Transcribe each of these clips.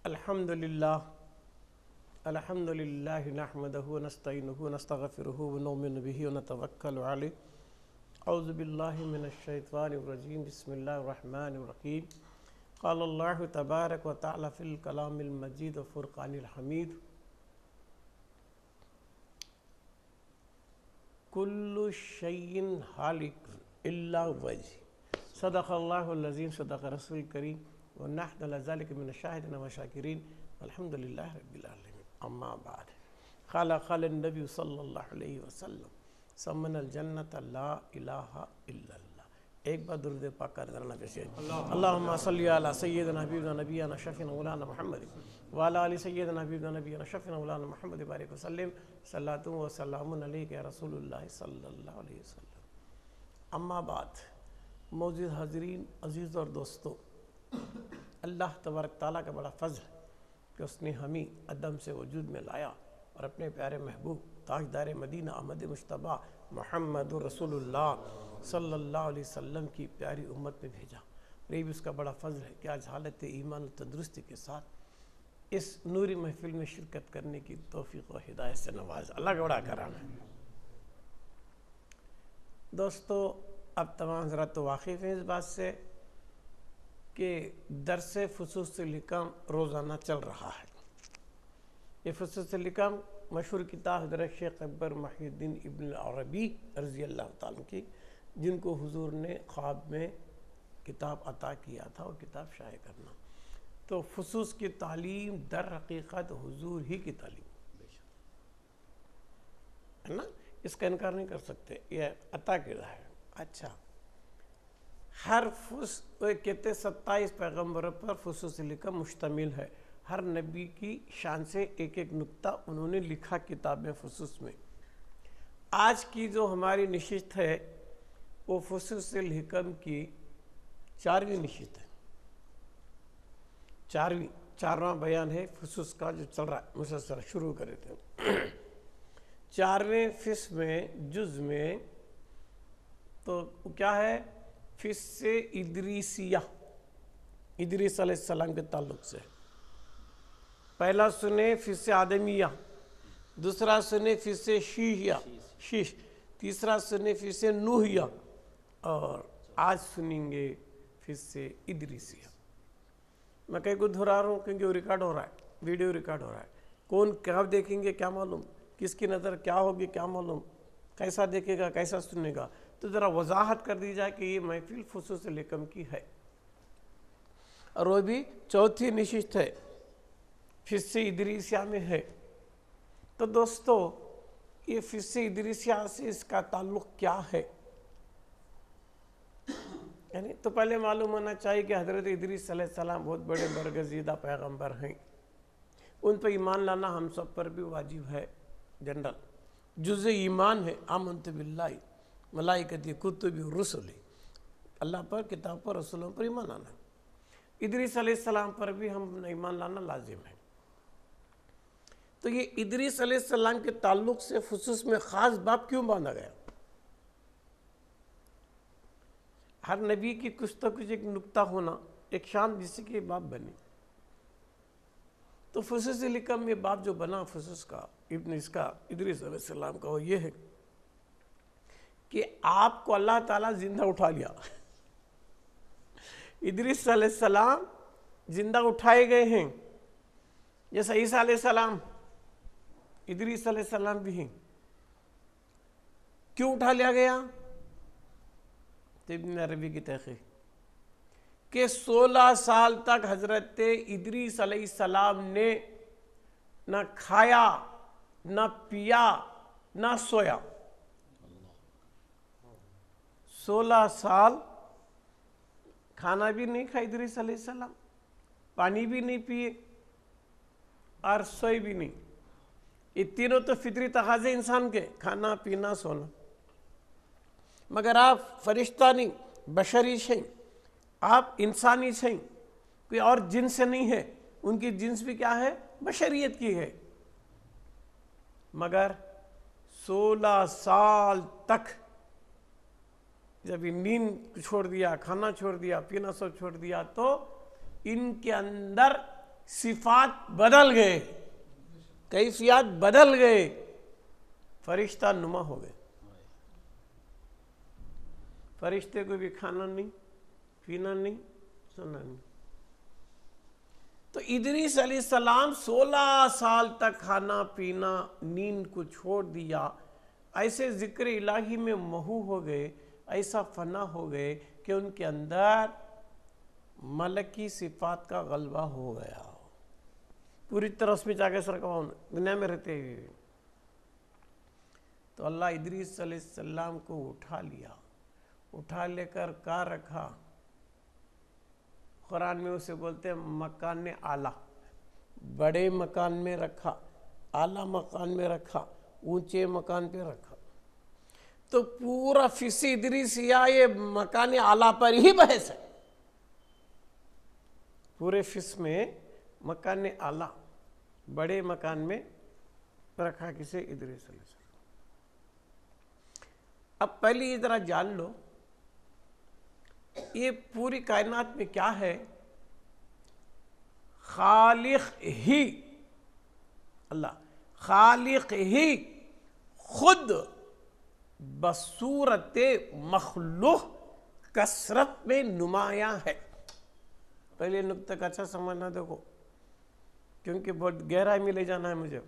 الحمدللہ نحمدہ ونستعینہ ونستغفرہ ونؤمن بہ ونتوکل علیہ اعوذ باللہ من الشیطان الرجیم بسم اللہ الرحمن الرحیم قال اللہ تبارک و تعالی فی الکلام المجید و فرقان الحمید کل شیء ہالک الا وجہ صدق اللہ العظیم صدق رسول الکریم ونحن علی ذلک من الشاہدین والشاکرین الحمدللہ رب العالمین اما بعد قال النبی صلی اللہ علیہ وسلم سمن الجنت لا الہ الا اللہ. ایک بار درود پاک کا نذرانہ پیش ہے. اللہم صلی علی سیدنا حبیبنا نبینا شفیعنا مولانا محمد وعلی آل سیدنا حبیبنا نبینا شفیعنا مولانا محمد بارک وسلم صلاۃ و سلام علیک یا رسول اللہ صلی اللہ علیہ وسلم. اما بعد موجود حاضرین عزیز اور دوستو، اللہ تبارک تعالیٰ کا بڑا فضل کہ اس نے ہمیں عدم سے وجود میں لایا اور اپنے پیارے محبوب تاجدار مدینہ احمد مجتبیٰ محمد رسول اللہ صلی اللہ علیہ وسلم کی پیاری امت میں بھیجا. اور یہ بھی اس کا بڑا فضل ہے کہ آج حالت ایمان و تندرستی کے ساتھ اس نوری محفل میں شرکت کرنے کی توفیق و ہدایت سے نواز. اللہ کا بڑا کرم ہے. دوستو، اب تمام حضرات تو واقف ہیں اس بات سے کہ درس فصوص الحکم روزانہ چل رہا ہے. یہ فصوص الحکم مشہور کتاب حضرت شیخ اکبر محی الدین ابن العربی رضی اللہ تعالیٰ کی، جن کو حضور نے خواب میں کتاب عطا کیا تھا اور کتاب شائع کرنا. تو فصوص کی تعلیم در حقیقت حضور ہی کی تعلیم ہے نا، اس کا انکار نہیں کر سکتے، یہ عطا کیا ہے. اچھا، ہر کہتے 27 پیغمبروں پر فصوص الحکم مشتمل ہے. ہر نبی کی شان سے ایک ایک نکتہ انہوں نے لکھا کتاب میں فصوص میں. آج کی جو ہماری نشست ہے وہ فصوص الحکم کی 4ویں نشست ہے. چارواں بیان ہے فصوص کا جو چل رہا ہے مسلسل. شروع کرے تھے 4ویں فص میں جز میں تو کیا ہے؟ فص ادریسیہ، ادریس علیہ السلام کے تعلق سے. پہلا سنے فص آدمیہ، دوسرا سنے فص شیش، تیسرا سنے فص نوحیہ، اور آج سنیں گے فص ادریسیہ. میں کہیں کو دہرا رہا ہوں کیونکہ وہ ریکارڈ ہو رہا ہے، ویڈیو ریکارڈ ہو رہا ہے. کون کب دیکھیں گے کیا معلوم، کس کی نظر کیا ہوگی کیا معلوم، کیسا دیکھے گا کیسا سنے گا. تو ذرا وضاحت کر دی جائے کہ یہ محفل فصوص الحکم کی ہے اور وہ بھی 4تھی نشست ہے، فص ادریسیہ میں ہے. تو دوستو، یہ فص ادریسیہ سے اس کا تعلق کیا ہے؟ یعنی تو پہلے معلوم ہونا چاہیے کہ حضرت ادریس علیہ السلام بہت بڑے برگزیدہ پیغمبر ہیں. ان پہ ایمان لانا ہم سب پر بھی واجب ہے. جنرل جزء ایمان ہے. آمنت باللہ ملائکتی کتبی رسلی، اللہ پر، کتاب پر، رسولوں پر ایمان لانا. ادریس علیہ السلام پر بھی ہم ایمان لانا لازم ہے. تو یہ ادریس علیہ السلام کے تعلق سے فصوص میں خاص باب کیوں باندھا گیا؟ ہر نبی کی کچھ تو کچھ ایک نکتہ ہونا، ایک شان جس سے کہ باب بنے. تو فصوص الحکم میں باب جو بنا فصوص کا اس کا ادریس علیہ السلام کا، وہ یہ ہے کہ آپ کو اللہ تعالیٰ زندہ اٹھا لیا. ادریس علیہ السلام زندہ اٹھائے گئے ہیں، جیسا عیسیٰ علیہ السلام ادریس علیہ السلام بھی ہیں. کیوں اٹھا لیا گیا؟ ابن عربی کی تحقیق کہ 16 سال تک حضرت ادریس علیہ السلام نے نہ کھایا، نہ پیا، نہ سویا. 16 سال کھانا بھی نہیں کھا ادریس علیہ السلام، پانی بھی نہیں پیے اور سوئے بھی نہیں. یہ تینوں تو فطری تقاضے انسان کے، کھانا پینا سونا. مگر آپ فرشتہ نہیں، بشری ہیں، آپ انسانی ہیں، کوئی اور جنس سے نہیں ہے. ان کی جنس بھی کیا ہے؟ بشریت کی ہے. مگر 16 سال تک جب نیند چھوڑ دیا، کھانا چھوڑ دیا، پینا سب چھوڑ دیا، تو ان کے اندر صفات بدل گئے، کیفیات بدل گئے، فرشتہ نما ہو گئے. فرشتے کو بھی کھانا نہیں، پینا نہیں، سننا نہیں. تو ادریس علیہ السلام 16 سال تک کھانا پینا نیند کو چھوڑ دیا، ایسے ذکر الہی میں محو ہو گئے، ایسا فنا ہو گئے کہ ان کے اندر ملکی صفات کا غلبہ ہو گیا، پوری طرح اس میں جا کے سرکوا دنیا میں رہتے ہوئے. تو اللہ ادریس علیہ السلام کو اٹھا لیا، اٹھا لے کر کہاں رکھا؟ قرآن میں اسے بولتے ہیں مکان اعلیٰ، بڑے مکان میں رکھا، اعلیٰ مکان میں رکھا، اونچے مکان پہ رکھا. تو پورا فص ادریسیہ یہ مکان اعلیٰ پر ہی بحث ہے. پورے فص میں مکان اعلیٰ، بڑے مکان میں رکھا کسے؟ ادریس علیہ السلام. اب پہلی ذرا جان لو یہ پوری کائنات میں کیا ہے؟ خالق ہی اللہ، خالق ہی خود بصورت مخلوق کثرت میں نمایاں ہے. پہلے نقطہ کا اچھا سمجھنا دیکھو، کیونکہ بہت گہرائی میں لے جانا ہے مجھے.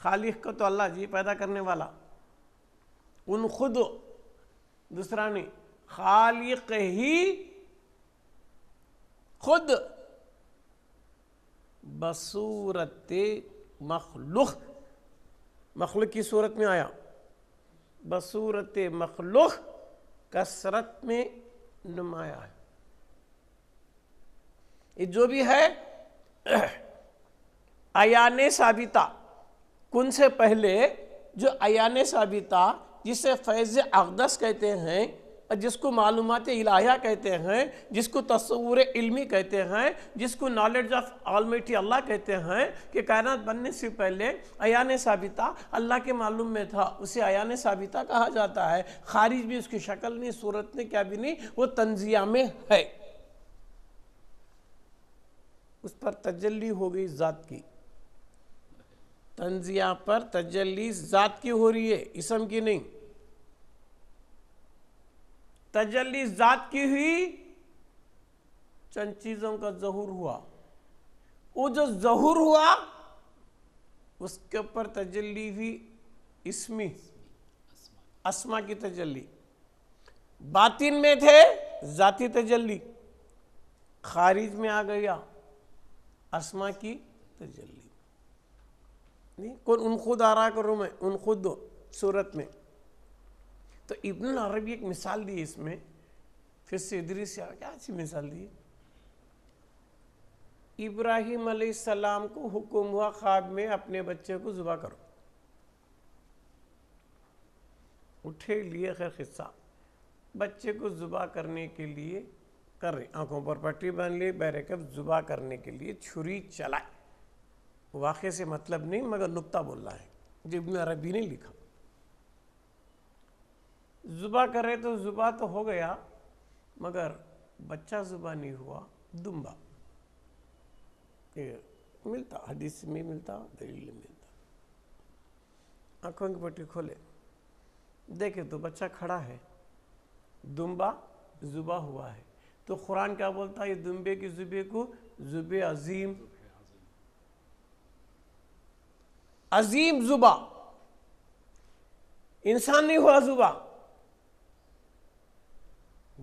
خالق کو تو اللہ جی پیدا کرنے والا، ان خود دوسرا نہیں، خالق ہی خود بصورت مخلوق، مخلوق کی صورت میں آیا، بصورت مخلوق کثرت میں نمایاں ہے. یہ جو بھی ہے عیان ثابتہ، کن سے پہلے جو عیان ثابتہ جسے فیض اقدس کہتے ہیں، جس کو معلومات الہیہ کہتے ہیں، جس کو تصور علمی کہتے ہیں، جس کو نالج آف آلمیٹی اللہ کہتے ہیں، کہ کائنات بننے سے پہلے عیان ثابتہ اللہ کے معلوم میں تھا، اسے عیان ثابتہ کہا جاتا ہے. خارج بھی اس کی شکل نہیں، صورت نہیں، کیا بھی نہیں، وہ تنزیہ میں ہے. اس پر تجلی ہو گئی ذات کی، تنزیہ پر تجلی ذات کی ہو رہی ہے، اسم کی نہیں. تجلی ذات کی ہوئی، چند چیزوں کا ظہور ہوا، وہ جو ظہور ہوا اس کے اوپر تجلی ہوئی اسمی، اسما کی تجلی. باطن میں تھے ذاتی تجلی، خارج میں آ گیا اسما کی تجلی. نہیں کون ان خود آ رہا کروں میں، ان خود صورت میں. تو ابن عربی ایک مثال دی اس میں، پھر سے ادریس سے کیا اچھی مثال دی. ابراہیم علیہ السلام کو حکم ہوا خواب میں اپنے بچے کو ذبح کرو. اٹھے لیے خیر قصہ، بچے کو ذبح کرنے کے لیے کر رہے، آنکھوں پر پٹی باندھ لی، بہرکیف ذبح کرنے کے لیے چھری چلائے. واقعے سے مطلب نہیں مگر نقطہ بول رہا ہے جو ابن عربی نے لکھا. ذبح کرے تو ذبح تو ہو گیا مگر بچہ ذبح نہیں ہوا، دمبا. ملتا حدیث میں ملتا، دلیل میں ملتا. آنکھوں کی پٹی کھولے، دیکھے تو بچہ کھڑا ہے، دمبا ذبح ہوا ہے. تو قرآن کیا بولتا ہے؟ یہ دمبے کی ذبح کو ذبح عظیم، عظیم ذبح. انسان نہیں ہوا ذبح،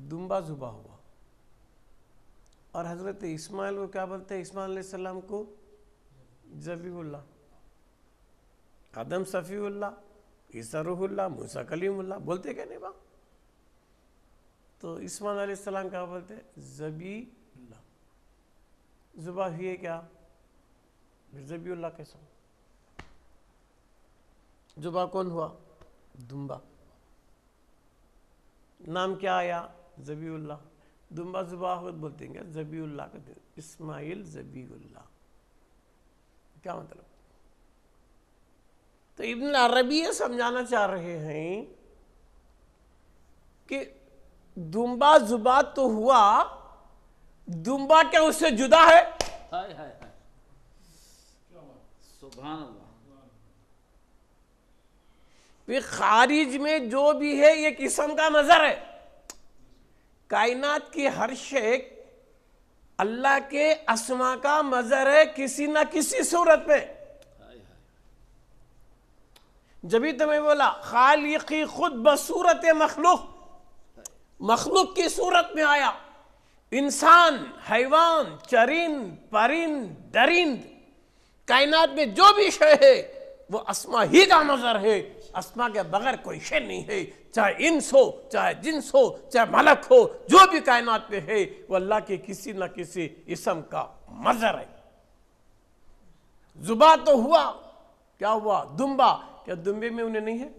دمبا ذبح ہوا. اور حضرت اسماعیل کو کیا بولتے ہیں؟ اسماعیل علیہ السلام کو ذبیح اللہ، آدم صفی اللہ، عیسیٰ روح اللہ، موسیٰ کلیم اللہ. بولتے کیا نہیں با؟ تو اسماعیل علیہ السلام کیا بولتے ہیں؟ ذبیح اللہ. ذبح ہوئی کیا؟ ذبیح اللہ کیسا؟ ذبح کون ہوا؟ دمبا. نام کیا آیا؟ ذبیح اللہ. دمبا ذبح ہوت بولتے ہیں ذبیح اللہ کا دن، اسماعیل ذبیح اللہ. کیا مطلب؟ تو ابن عربی یہ سمجھانا چاہ رہے ہیں کہ دمبا ذبح تو ہوا، دمبا کیا اس سے جدا ہے؟ سبحان اللہ. پھر خارج میں جو بھی ہے یہ قسم کا مظہر ہے. کائنات کی ہر شے اللہ کے اسما کا مظہر ہے کسی نہ کسی صورت میں. جبھی تو میں بولا خالقی خود بصورت مخلوق، مخلوق کی صورت میں آیا. انسان، حیوان، چرند، پرند، درند، کائنات میں جو بھی شے ہے وہ اسما ہی کا مظہر ہے. اسما کے بغیر کوئی شے نہیں ہے. چاہے انس ہو، چاہے جنس ہو، چاہے ملک ہو، جو بھی کائنات میں ہے وہ اللہ کے کسی نہ کسی اسم کا مظہر ہے. زبا تو ہوا، کیا ہوا؟ دمبا، کیا دمبے میں انہیں نہیں ہے؟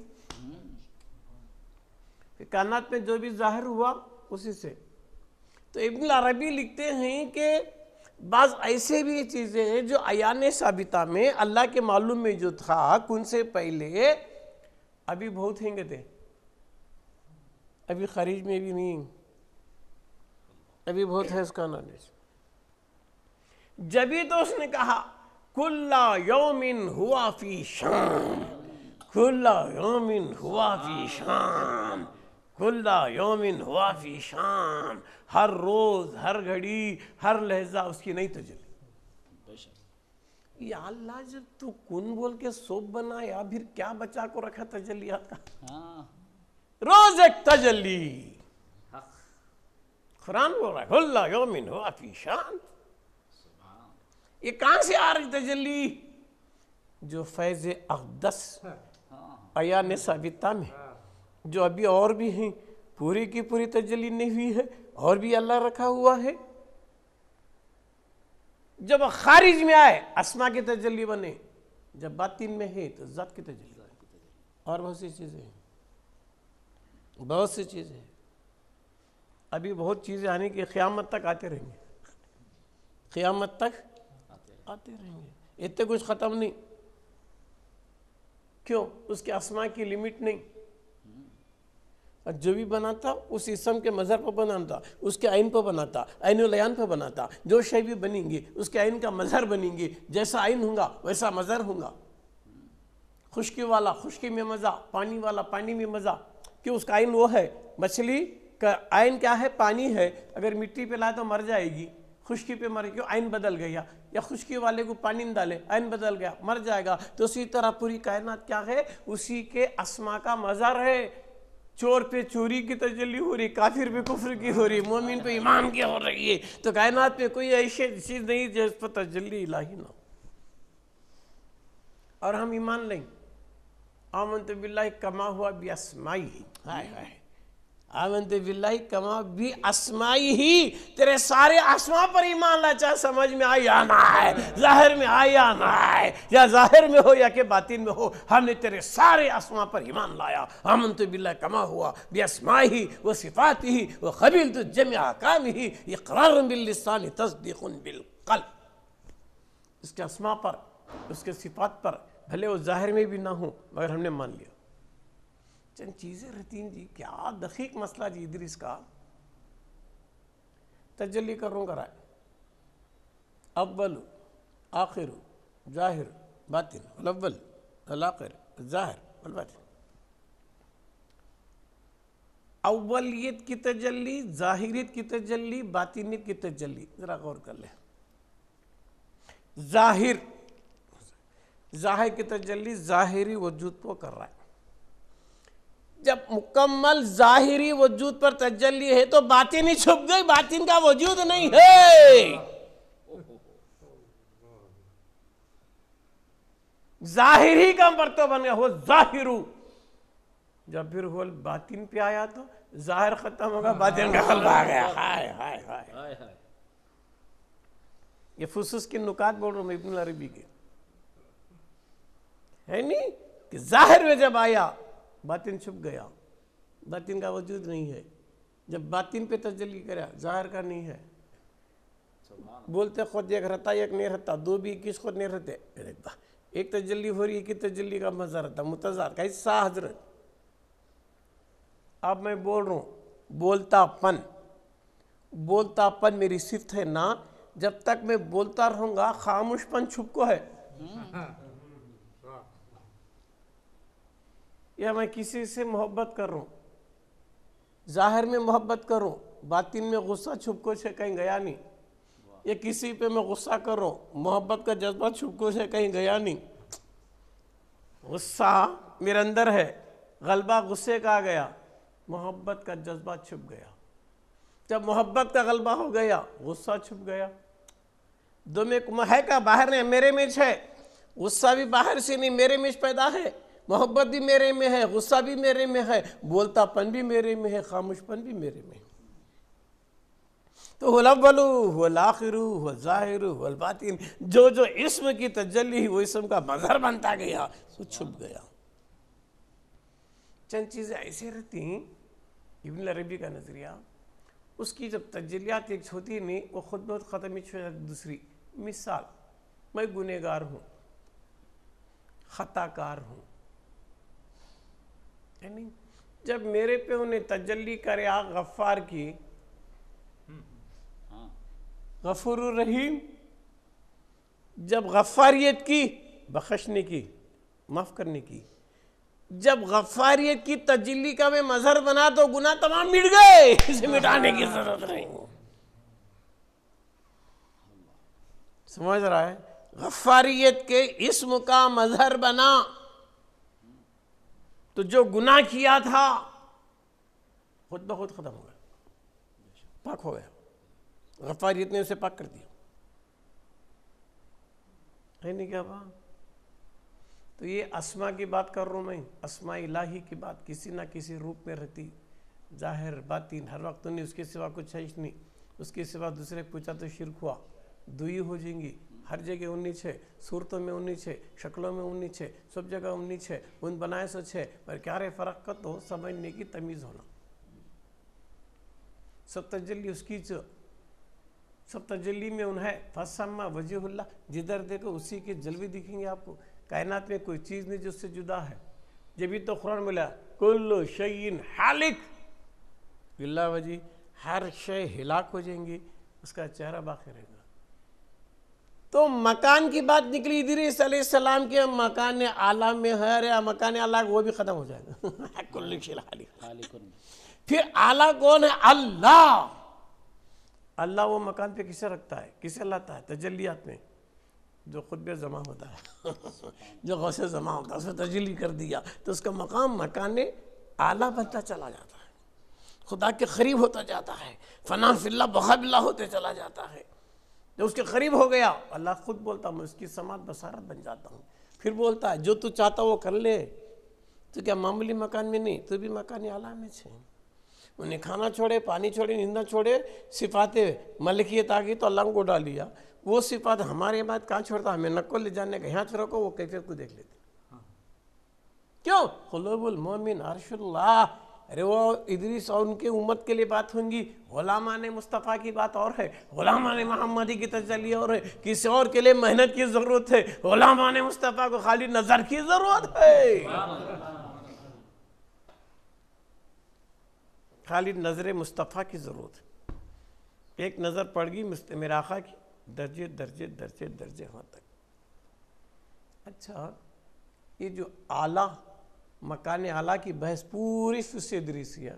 کائنات میں جو بھی ظاہر ہوا اسی سے. تو ابن العربی لکھتے ہیں کہ بعض ایسے بھی چیزیں ہیں جو عیان ثابتہ میں اللہ کے معلوم میں جو تھا کن سے پہلے ابھی بہت ہیں گے تھے، ابھی خارج میں بھی نہیں، ابھی بہت ہے اس کا نالج. جبھی تو اس نے کہا کل یوم ہوا فی شان، کل یوم ہوا فی شان، کل یوم ہوا فی شان. ہر روز، ہر گھڑی، ہر لحظہ اس کی نئی تجلی. یا اللہ جب تو کن بول کے سوپ بنایا پھر کیا بچا کو رکھا تجلیات کا؟ روز ایک تجلی. قرآن بول رہا ہے کل یوم ہوا فی شان. یہ کہاں سے آ رہی تجلی؟ جو فیض اقدس عیان ثابتہ میں جو ابھی اور بھی ہیں، پوری کی پوری تجلی نہیں ہوئی ہے، اور بھی اللہ رکھا ہوا ہے. جب خارج میں آئے اسما کی تجلی بنے، جب باطن میں ہے تو ذات کی تجلی، اور بہت سی چیزیں ہیں، بہت سی چیزیں ہیں. ابھی بہت چیزیں آنے کی، قیامت تک آتے رہیں گے، قیامت تک آتے رہیں گے. اتنے کچھ ختم نہیں. کیوں؟ اس کے اسما کی لمٹ نہیں. اور جو بھی بناتا اس اسم کے مظہر پہ بناتا، اس کے عین پہ بناتا، عین العیان پہ بناتا. جو شے بھی بنیں گی اس کے عین کا مظہر بنیں گی. جیسا عین ہوگا ویسا مظہر ہوگا. خشکی والا خشکی میں مزہ، پانی والا پانی میں مزہ. کیوں؟ اس کا عین وہ ہے. مچھلی کا عین کیا ہے؟ پانی ہے. اگر مٹی پہ لائے تو مر جائے گی، خشکی پہ مر. کیوں؟ عین بدل گیا. یا خشکی والے کو پانی میں ڈالے، عین بدل گیا، مر جائے گا. تو اسی طرح پوری کائنات کیا ہے؟ اسی کے اسما کا مظہر ہے. چور پہ چوری کی تجلی ہو رہی، کافر پہ کفر کی ہو رہی، مومن پہ ایمان کی ہو رہی ہے. تو کائنات میں کوئی ایسی چیز نہیں جس پر تجلی الہی نہ ہو. اور ہم ایمان لیں آمنت باللہ کما ہوا باسمائہ. ہائے ہائے، آمنت باللہ کما باسمائہ. تیرے سارے اسما پر ایمان لا، چاہے سمجھ میں آئے یا نہ آئے، ظاہر میں آئے یا نہ آئے، یا ظاہر میں ہو یا کہ باطن میں ہو، ہم نے تیرے سارے اسما پر ایمان لایا. آمنت باللہ کما ہوا باسمائہ و صفاتہ و قبلت جميع احکامہ اقرار باللسان تصدیق بالقلب. اس کے اسما پر، اس کے صفات پر بھلے وہ ظاہر میں بھی نہ ہوں مگر ہم نے مان لیا. چند چیزیں رہتی ہیں جی، کیا دقیق مسئلہ جی ادریس کا. تجلی کروں کر آئے اول آخر ظاہر باطن، الاول الاخر ظاہر والباطن. اولیت کی تجلی، ظاہریت کی تجلی، باطنیت کی تجلی. ذرا غور کر لیں. ظاہر کی تجلی ظاہری وجود کو کر رہا ہے. جب مکمل ظاہری وجود پر تجلی ہے تو باطن ہی چھپ گئی، باطن کا وجود نہیں ہے. ظاہری کا مرتبہ بن گیا، وہ ظاہرو. جب پھر وہ باطن پہ آیا تو ظاہر ختم ہوگا، باطن کا قلب آ گیا. ہائے ہائے ہائے. یہ فصوص کی نکات بول رہا ہوں میں ابن العربی کے، ہے نہیں کہ ظاہر میں جب آیا باطن چھپ گیا، باطن کا وجود نہیں ہے. جب باطن پہ تجلی کرا ظاہر کا نہیں ہے. بولتے خود ایک رہتا ایک نہیں رہتا، دو بھی کس خود نہیں رہتے. ایک تجلی ہو رہی ہے کہ تجلی کا مزہ رہتا متضاد. کیسا حضرت؟ اب میں بول رہا ہوں بولتا پن میری صفت ہے نا. جب تک میں بولتا رہوں گا خاموش پن چھپ کو ہے. یا میں کسی سے محبت کر رہا ہوں، ظاہر میں محبت کروں، باطن میں غصہ چھپکو سے کہیں گیا نہیں، یا کسی پہ میں غصہ کر رہا ہوں، محبت کا جذبہ چھپکو سے کہیں گیا نہیں، غصہ میرے اندر ہے، غلبہ غصے کا آ گیا، محبت کا جذبہ چھپ گیا۔ جب محبت کا غلبہ ہو گیا غصہ چھپ گیا۔ دو میں ہے کا باہر نہیں، میرے میں ہے، غصہ بھی باہر سے نہیں میرے میں پیدا ہے، محبت بھی میرے میں ہے، غصہ بھی میرے میں ہے، بولتا پن بھی میرے میں ہے، خاموش پن بھی میرے میں ہے۔ تو هو الاول هو الآخر هو الظاہر هو الباطن، جو اسم کی تجلی وہ اسم کا مظہر بنتا گیا وہ چھپ گیا۔ چند چیزیں ایسے رہتی ہیں، ابن العربی کا نظریہ، اس کی جب تجلیات ایک ہوتی نہیں وہ خود بہت ختم ہی چھو جاتی۔ دوسری مثال، میں گنہگار ہوں، خطا کار ہوں، یعنی جب میرے پہ انہیں تجلی کرے آگ غفار کی، غفور الرحیم، جب غفاریت کی، بخشنے کی، معاف کرنے کی، جب غفاریت کی تجلی کا میں مظہر بنا تو گناہ تمام مٹ گئے، اسے مٹانے کی ضرورت نہیں۔ سمجھ رہا ہے؟ غفاریت کے اسم کا مظہر بنا تو جو گناہ کیا تھا خود بخود ختم ہو گیا، پاک ہو گیا، غفاریت نے اسے پاک کر دیا ہے نہیں کیا بات؟ تو یہ اسما کی بات کر رہا ہوں میں، اسماء الہی کی بات، کسی نہ کسی روپ میں رہتی، ظاہر باطن ہر وقت نہیں، اس کے سوا کچھ ہے نہیں، اس کے سوا دوسرے پوچھا تو شرک ہوا، دوئی ہو جائیں گی، ہر جگہ انیچ ہے، صورتوں میں انیچ ہے، شکلوں میں انیچ ہے، سب جگہ انیچ ہے، ان بنائے سوچ ہے، پر کیا رہے فرق کا تو سمجھنے کی تمیز ہونا۔ سب تجلی اس کی سب تجلی میں ان ہے، فَسَمَّا وَجْهُ اللَّهِ، جدھر دیکھو اسی کے جلوے دکھیں گے آپ کو۔ کائنات میں کوئی چیز نہیں جو اس سے جدا ہے، جبھی تو قرآن ملا کل شیء ہالک الا وجہ، ہر شے ہلاک ہو جائیں گی، اس کا چہرہ باقی رہے گا۔ تو مکان کی بات نکلی ادریس علیہ السلام کے مکان اعلیٰ میں ہے، یا مکان اعلیٰ وہ بھی ختم ہو جائے گا۔ کل شیء ہالک، پھر اعلیٰ کون ہے؟ اللہ۔ اللہ وہ مکان پہ کسے رکھتا ہے، کسے لاتا ہے؟ تجلیات میں، جو خود بے زماں ہوتا ہے، جو غوث زماں ہوتا ہے، اس نے تجلی کر دیا تو اس کا مقام مکان اعلیٰ بنتا چلا جاتا ہے، خدا کے قریب ہوتا جاتا ہے، فنا فی اللہ بقا باللہ ہوتے چلا جاتا ہے۔ جب اس کے قریب ہو گیا اللہ خود بولتا میں اس کی سماعت بصارت بن جاتا ہوں، پھر بولتا ہے جو تو چاہتا وہ کر لے، تو کیا معمولی مکان میں نہیں، تو بھی مکان اعلیٰ میں چھے۔ انہیں کھانا چھوڑے، پانی چھوڑے، نیند نہ چھوڑے، صفات ملکیت آ گئی تو اللہ کو ڈال لیا، وہ صفات ہمارے بعد کہاں چھوڑتا، ہمیں نقل لے جانے کا، یہاں سے رکھو، وہ کیفیت کو دیکھ لیتے۔ کیوں؟ قلوب المومن عرش اللہ۔ ارے وہ ادریس اور ان کے امت کے لیے بات ہوں گی، غلامان مصطفیٰ کی بات اور ہے، غلامان محمدی کی تجلی اور ہے، کسی اور کے لیے محنت کی ضرورت ہے، غلامان مصطفیٰ کو خالی نظر کی ضرورت ہے، خالی نظر مصطفیٰ کی ضرورت ہے۔ ایک نظر پڑ گئی میرے آقا کی، درجے درجے درجے درجے وہاں تک۔ اچھا، یہ جو اعلیٰ مکان اعلیٰ کی بحث پوری فصح ادریسیہ،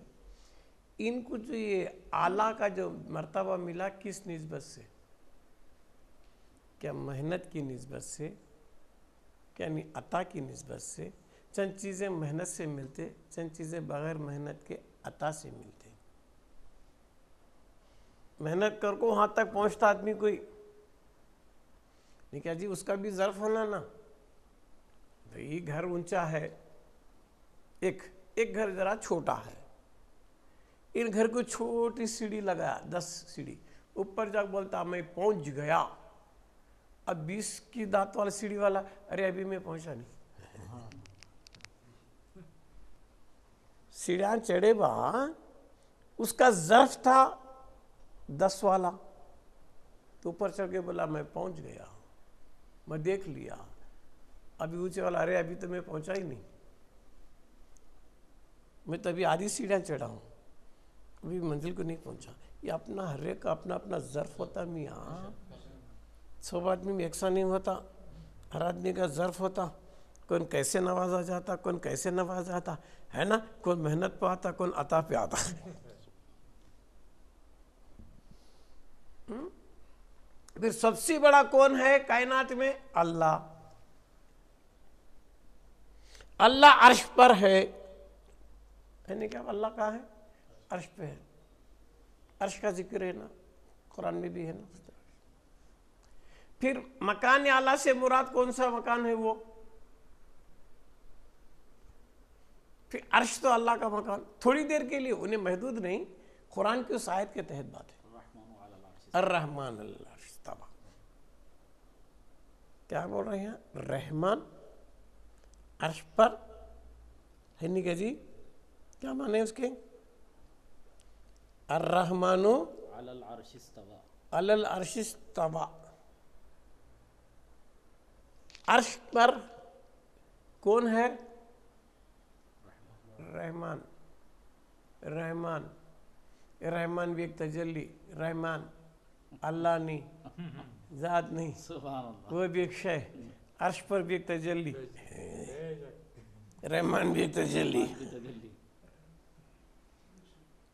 ان کو جو یہ اعلیٰ کا جو مرتبہ ملا کس نسبت سے؟ کیا محنت کی نسبت سے؟ کیا یعنی عطا کی نسبت سے؟ چند چیزیں محنت سے ملتے، چند چیزیں بغیر محنت کے عطا سے ملتے۔ محنت کر کو وہاں تک پہنچتا آدمی کوئی نہیں، کیا جی اس کا بھی ظرف ہونا نا، بھئی گھر اونچا ہے، ایک گھر ذرا چھوٹا ہے، ان گھر کو چھوٹی سیڑھی لگایا، 10 سیڑھی اوپر جا بولتا میں پہنچ گیا، اب 20 کی دانت والا سیڑھی والا ارے ابھی میں پہنچا نہیں، سیڑھیاں چڑھے با اس کا ظرف تھا 10 والا، تو اوپر چڑھ کے بولا میں پہنچ گیا، میں دیکھ لیا، ابھی اونچے والا ارے ابھی تو میں پہنچا ہی نہیں، میں تو ابھی آدھی سیڑھیاں چڑھا ہوں، ابھی منزل کو نہیں پہنچا۔ یہ اپنا ہر ایک کا اپنا اپنا ظرف ہوتا میاں، سب آدمی میں یکساں نہیں ہوتا، ہر آدمی کا ظرف ہوتا، کون کیسے نوازا جاتا، کون کیسے نوازا جاتا ہے نا، کون محنت پہ آتا، کون عطا پہ آتا. پھر سب سے بڑا کون ہے کائنات میں؟ اللہ. اللہ عرش پر ہے. یعنی کہ اللہ کہاں ہے؟ عرش پہ ہے. عرش کا ذکر ہے نا، قرآن میں بھی ہے نا. پھر مکان اعلیٰ سے مراد کون سا مکان ہے؟ وہ پھر عرش تو اللہ کا مکان. تھوڑی دیر کے لیے انہیں محدود نہیں، قرآن کی اس آیت کے تحت بات ہے. الرحمن اللہ استویٰ. کیا بول رہے ہیں؟ رحمان عرش پر ہے. نہیں کہ جی کیا معنی اس کے؟ الرحمن علی العرش استویٰ. علی العرش استویٰ. عرش پر کون ہے؟ رحمان. رحمان رحمان بھی ایک تجلی. رحمان اللہ نہیں، ذات نہیں، وہ بھی ایک شے. عرش پر بھی ایک تجلی، رحمان بھی ایک تجلی.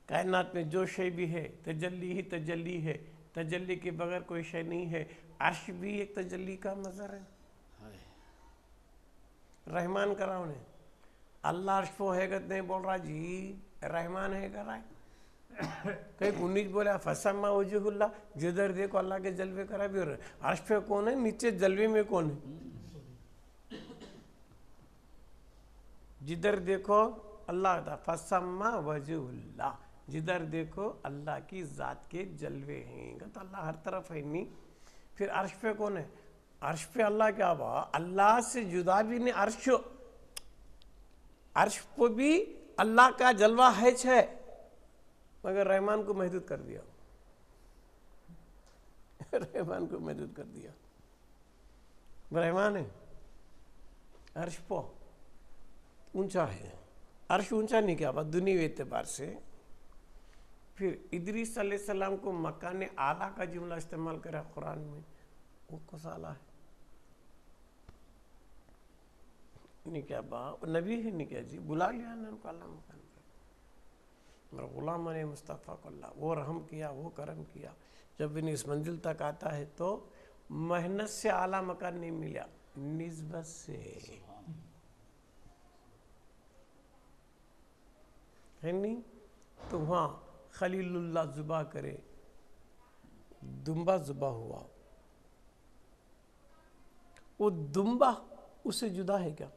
کائنات میں جو شے بھی ہے تجلی ہی تجلی ہے. تجلی کے بغیر کوئی شے نہیں ہے. عرش بھی ایک تجلی کا مظہر ہے. رحمان کرا انہیں. اللہ عرش پہ ہے گا نہیں بول رہا جی رحمان ہے کر رہا ہے. کہیں کنیج بولے فسما وجہ اللہ، جدھر دیکھو اللہ کے جلوے کرا بھی. عرش پہ کون ہے؟ نیچے جلوے میں کون ہے؟ جدھر دیکھو اللہ تھا. فسما وجہ اللہ، جدھر دیکھو اللہ کی ذات کے جلوے ہیں. تو اللہ ہر طرف ہے نہیں. پھر عرش پہ کون ہے؟ عرش پہ اللہ کیا ہوا؟ اللہ سے جدا بھی نہیں. عرش پہ بھی اللہ کا جلوہ ہے مگر رحمان کو محدود کر دیا. رحمان کو محدود کر دیا. رحمان ہے عرش پہ اونچا ہے. عرش اونچا نہیں کیا بات دنیاوی اعتبار سے. پھر ادریس علیہ السلام کو مکان اعلیٰ کا جملہ استعمال کرا قرآن میں. وہ کس اعلیٰ ہے؟ نہیں کیا با نبی ہے. نہیں کیا جی بلا لیا نا ان کو اللہ مکان پر. غلام نے مصطفیٰ کو اللہ وہ رحم کیا، وہ کرم کیا. جب انہیں اس منزل تک آتا ہے تو محنت سے اعلیٰ مکان نہیں ملا، نسبت سے ہے. نہیں تو وہاں خلیل اللہ ذبح کرے، دمبا ذبح ہوا. وہ دمبا اس سے جدا ہے کیا؟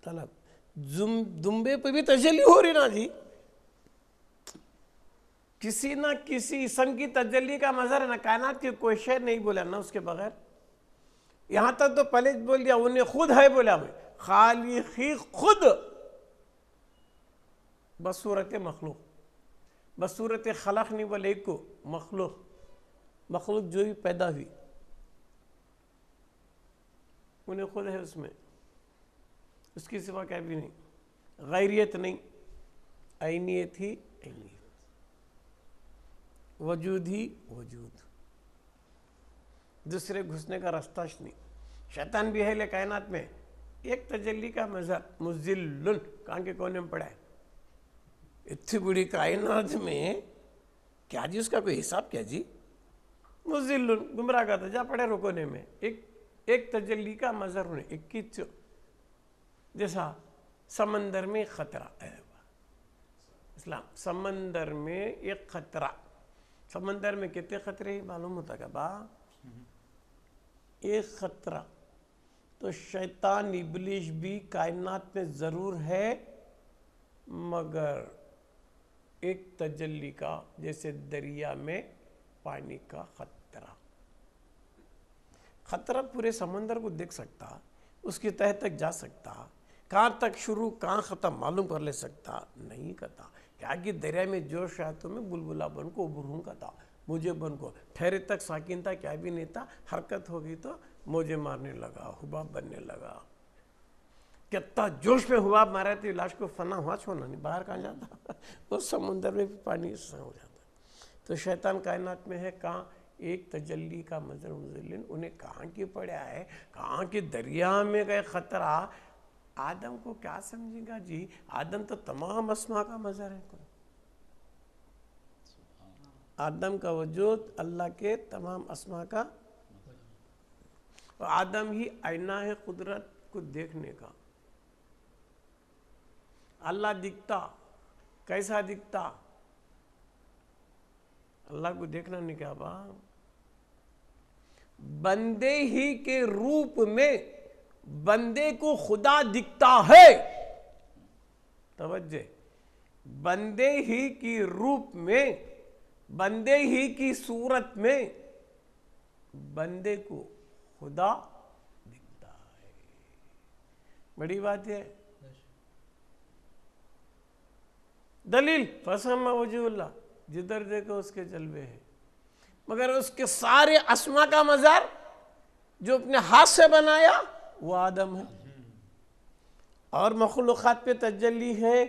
طلب دمبے پہ بھی تجلی ہو رہی نا جی. کسی نہ کسی اسم کی تجلی کا مظہر ہے نا. کائنات کی کوئی شے نہیں بولا نا اس کے بغیر. یہاں تک تو پہلے بول دیا انہیں خود ہے بولا میں خالقی خود بصورت مخلوق. بصورت خلق نہیں بولے ایک کو مخلوق. مخلوق جو بھی پیدا ہوئی انہیں خود ہے اس میں. اس کی سوا کیا بھی نہیں. غیریت نہیں، عینیت ہی عینیت، وجود ہی وجود. دوسرے گھسنے کا راستہ نہیں. شیطان بھی ہے لے کائنات میں ایک تجلی کا مظہر. مذل کہاں کے کونے میں پڑا ہے. اتنی بڑی کائنات میں کیا جی اس کا کوئی حساب کیا جی. مذل گمراہ کا تھا جا پڑے رکونے میں. ایک تجلی کا مظہر ہونے. ایک کی جیسا سمندر میں خطرہ اسلام. سمندر میں ایک خطرہ. سمندر میں کتنے خطرے معلوم ہوتا کہ با ایک خطرہ. تو شیطان ابلیس بھی کائنات میں ضرور ہے مگر ایک تجلی کا، جیسے دریا میں پانی کا خطرہ. خطرہ پورے سمندر کو دیکھ سکتا، اس کی تہ تک جا سکتا، کہاں تک شروع کہاں ختم معلوم کر لے سکتا نہیں کرتا. کہ آگے دریا میں جوش آیا تو میں بلبلا بن کو ابھروں کا تھا. مجھے بن کو ٹھہرے تک ساکن تھا کیا بھی نہیں تھا. حرکت ہوگی تو موجے مارنے لگا، حباب بننے لگا. کتنا جوش میں حباب مارا تھی لاش کو فنا ہوا چھوڑنا نہیں باہر کہاں جاتا. وہ سمندر میں بھی پانی ہو جاتا. تو شیطان کائنات میں ہے کہاں ایک تجلی کا مظہر مزلن انہیں کہاں کی پڑھا ہے، کہاں کے دریا میں گئے خطرہ. آدم کو کیا سمجھے گا جی، آدم تو تمام اسماء کا مظہر ہے. آدم کا وجود اللہ کے تمام اسماء کا، آدم ہی آئینہ ہے قدرت کو دیکھنے کا. اللہ دکھتا کیسا دکھتا؟ اللہ کو دیکھنا نہیں کیا با، بندے ہی کے روپ میں بندے کو خدا دکھتا ہے. توجہ، بندے ہی کی روپ میں، بندے ہی کی صورت میں بندے کو خدا دکھتا ہے. بڑی بات ہے. دلیل فسما وجہ اللہ، جدھر دیکھو اس کے جلوے ہیں. مگر اس کے سارے اسما کا مظہر جو اپنے ہاتھ سے بنایا وہ آدم ہے. اور مخلوقات پہ تجلی ہے.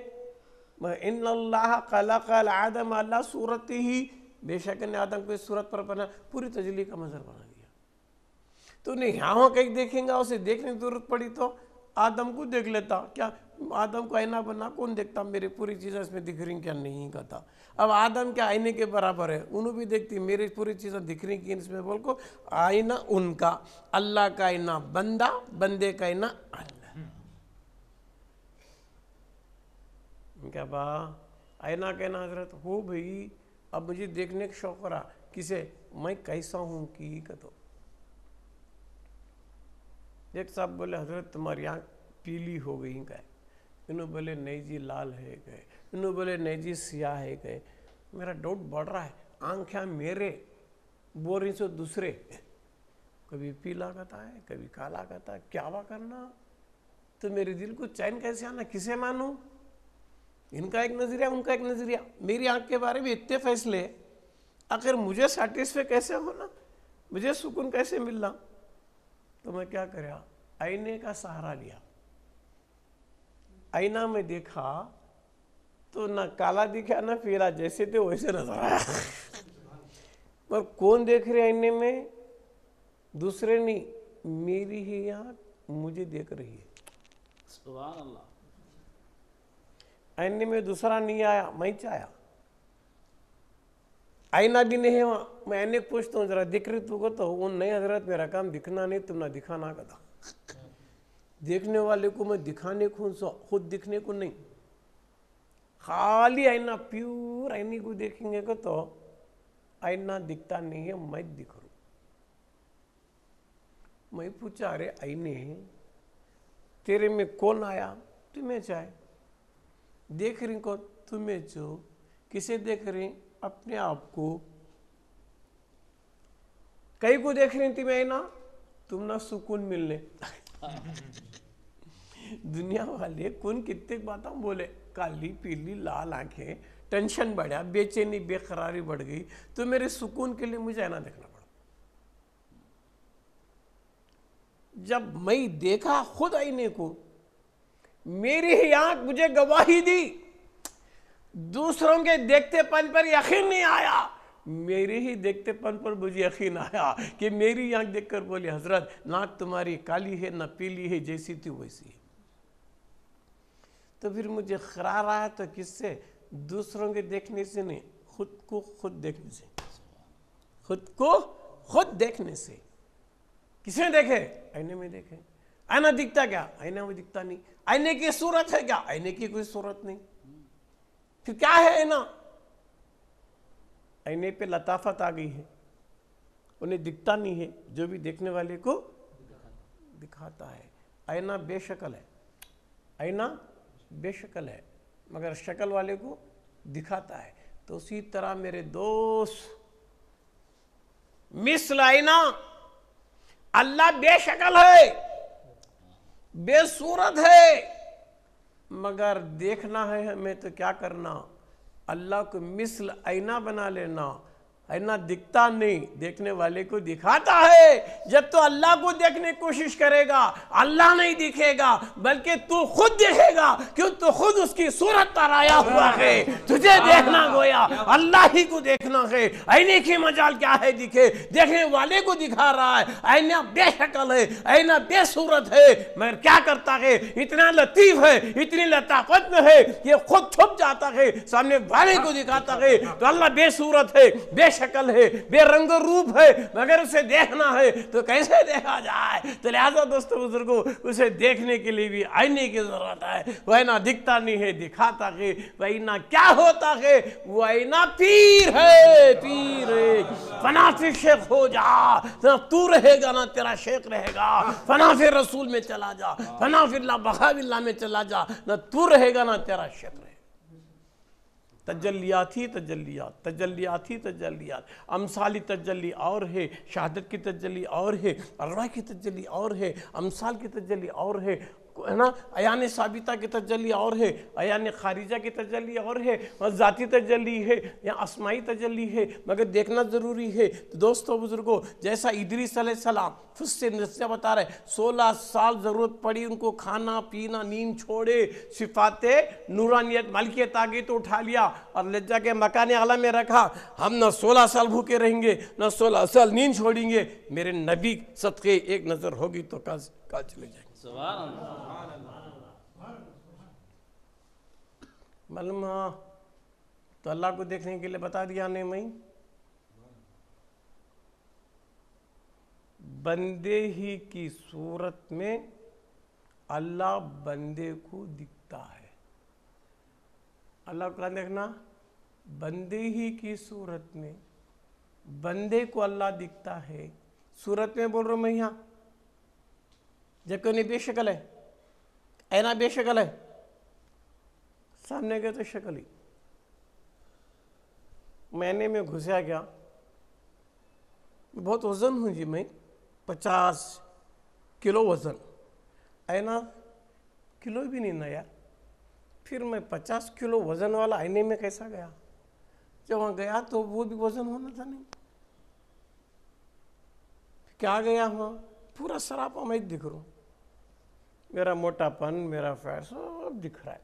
ان اللہ خلق الآدم علی صورتہ، بے شک نے آدم کو اس صورت پر بنا، پوری تجلی کا مظہر بنا دیا. تو انہیں یہاں کہیں دیکھیں گا، اسے دیکھنے کی ضرورت پڑی تو آدم کو دیکھ لیتا. کیا آدم کو آئینہ بنا کون دیکھتا؟ میری پوری چیزیں اس میں دکھ رہی کیا نہیں کہتا. اب آدم کیا آئینے کے برابر ہے، انہوں بھی دیکھتی میری پوری چیزیں دکھ رہی کی اس میں. بول کو آئینہ ان کا، اللہ کا آئینہ بندہ، بندے کا آئینہ اللہ. کیا با آئینہ کہنا حضرت ہو بھئی. اب مجھے دیکھنے کا شوق رہا کسے، میں کیسا ہوں کی کہتو. ایک صاحب بولے حضرت تمہاری آنکھ پیلی ہو گئی کہے. انہوں بولے نہیں جی لال ہے کہے. انہوں بولے نہیں جی سیاہ ہے کہے. میرا ڈاؤٹ بڑھ رہا ہے، آنکھیں میرے بول رہی سو دوسرے. کبھی پیلا کہتا ہے، کبھی کالا کہتا ہے. کیا ہوا کرنا؟ تو میرے دل کو چین کیسے آنا؟ کسے مانوں؟ ان کا ایک نظریہ، ان کا ایک نظریہ. میری آنکھ کے بارے میں اتنے فیصلے، آخر مجھے سیٹسفائی کیسے ہونا، مجھے سکون کیسے ملنا؟ تو میں کیا کریا، آئینے کا سہارا لیا. آئینہ میں دیکھا تو نہ کالا دکھا نہ پیلا، جیسے تھے ویسے نظر آیا. پر کون دیکھ رہے آئینے میں؟ دوسرے نہیں، میری ہی آنکھ مجھے دیکھ رہی ہے. سبحان اللہ. آئینے میں دوسرا نہیں آیا، میں چاہیا. آئینہ بھی نہیں ہے وہاں. میں آئینے کو پوچھتا ہوں ذرا دکھ رہی تو کہتا ہوں نہیں حضرت میرا کام دکھنا نہیں، تم نہ دکھانا کہتا. دیکھنے والے کو میں دکھانے کو خود دکھنے کو نہیں. خالی آئینہ پیور آئینے کو دیکھیں گے تو آئینہ دکھتا نہیں ہے، میں دکھ رہا ہوں. میں پوچھا ارے آئینے تیرے میں کون آیا؟ تمہیں چاہے. دیکھ رہی کو تمہیں جو کسے دیکھ رہی؟ اپنے آپ کو. کئی کو دیکھ رہی تمہیں آئینہ؟ تم نہ سکون ملنے. دنیا والے کون کتنے باتاں بولے، کالی پیلی لال آنکھیں، ٹینشن بڑھا، بے چینی بے قراری بڑھ گئی، تو میرے سکون کے لیے مجھے آئینہ دیکھنا پڑا. جب میں دیکھا خود آئینے کو، میری ہی آنکھ مجھے گواہی دی. دوسروں کے دیکھتے پن پر یقین نہیں آیا، میری ہی دیکھتے پن پر مجھے یقین آیا کہ میری آنکھ دیکھ کر بولی حضرت ناک تمہاری کالی ہے نہ پیلی ہے، جیسی تھی ویسی ہے. تو پھر مجھے قرار آیا تو کس سے؟ دوسروں کے دیکھنے سے نہیں، خود کو خود دیکھنے سے. خود کو خود دیکھنے سے. کس میں دیکھے؟ آئینے میں دیکھے. آئینہ دکھتا کیا؟ آئینہ میں دکھتا نہیں. آئینے کی صورت ہے کیا؟ آئینے کی کوئی صورت نہیں. پھر کیا ہے آئینہ؟ آئینے پہ لطافت آ گئی ہے، انہیں دکھتا نہیں ہے، جو بھی دیکھنے والے کو دکھاتا ہے. آئینہ بے شکل ہے، آئینہ بے شکل ہے، مگر شکل والے کو دکھاتا ہے. تو اسی طرح میرے دوست مثل آئینہ اللہ بے شکل ہے، بے صورت ہے، مگر دیکھنا ہے ہمیں تو کیا کرنا؟ اللہ کو مثل آئینہ بنا لینا، آئینہ دکھتا نہیں، دیکھنے والے کو دکھاتا ہے۔ جب تو اللہ کو دیکھنے کی کوشش کرے گا اللہ نہیں دکھے گا بلکہ تو خود دکھے گا، کیوں تو خود اس کی صورت پر آیا ہوا ہے۔ تجھے دیکھنا گویا اللہ ہی کو دیکھنا ہے۔ آئینے کی مجال کیا ہے دکھے، دیکھنے والے کو دکھا رہا ہے۔ آئینہ بے شکل ہے، آئینہ بے صورت ہے، مگر کیا کرتا ہے، اتنا لطیف ہے، اتنی لطافت میں ہے، یہ خود چھپ جاتا ہے، سامنے والے کو دکھاتا ہے۔ تو اللہ بے صورت ہے، بے شکل ہے، بے رنگ و روپ ہے، مگر اسے دیکھنا ہے تو کیسے دیکھا جائے؟ تو لہذا دوستو بزرگوں، اسے دیکھنے کے لیے بھی آئینے کی ضرورت ہے۔ وہ آئینہ دکھتا نہیں ہے، دکھاتا ہے۔ وہ آئینہ کیا ہوتا ہے؟ وہ آئینہ پیر ہے، پیر ہے۔ فنا فی شیخ ہو جا، نہ تو رہے گا نہ تیرا شیخ رہے گا۔ فنا فی رسول میں چلا جا، فنا فی اللہ بخا باللہ میں چلا جا، نہ تو رہے گا نہ تیرا شیخ رہے گا۔ تجلیات ہی تجلیات، تجلیات ہی تجلیات، امثالی تجلی اور ہے، شہادت کی تجلی اور ہے، ارواح کی تجلی اور ہے، امثال کی تجلی اور ہے نا، عیان ثابتہ کی تجلی اور ہے، عیان خارجہ کی تجلی اور ہے، ذاتی تجلی ہے یا اسمائی تجلی ہے، مگر دیکھنا ضروری ہے۔ تو دوستو بزرگوں، جیسا ادریس علیہ السلام خود سے نسیہ بتا رہے، 16 سال ضرورت پڑی ان کو، کھانا پینا نیند چھوڑے، صفات نورانیت ملکیت آگے تو اٹھا لیا اور لے جا کے مکان اعلیٰ میں رکھا۔ ہم نہ 16 سال بھوکے رہیں گے نہ 16 سال نیند چھوڑیں گے، میرے نبی صدقے ایک نظر ہوگی تو کل چلے جائیں گے۔ سبحان اللہ۔ معلوم ہاں تو اللہ کو دیکھنے کے لیے بتا دیا نہیں میں، بندے ہی کی صورت میں اللہ بندے کو دکھتا ہے۔ اللہ کو دیکھنا، بندے ہی کی صورت میں بندے کو اللہ دکھتا ہے۔ صورت میں بول رہا ہوں میں یہاں، جبکہ انہیں بے شکل ہے، اینا بے شکل ہے، سامنے گئے تو شکل ہی۔ مہینے میں گھسیا گیا، بہت وزن ہوں جی میں، 50 کلو وزن، اینا کلو بھی نہیں نا یار، پھر میں 50 کلو وزن والا آئینے میں کیسا گیا؟ جب وہاں گیا تو وہ بھی وزن ہونا تھا نہیں، کیا گیا وہاں؟ پورا سراپا میں دکھ رہا ہوں، میرا موٹا پن، میرا فیٹ سب دکھ رہا ہے،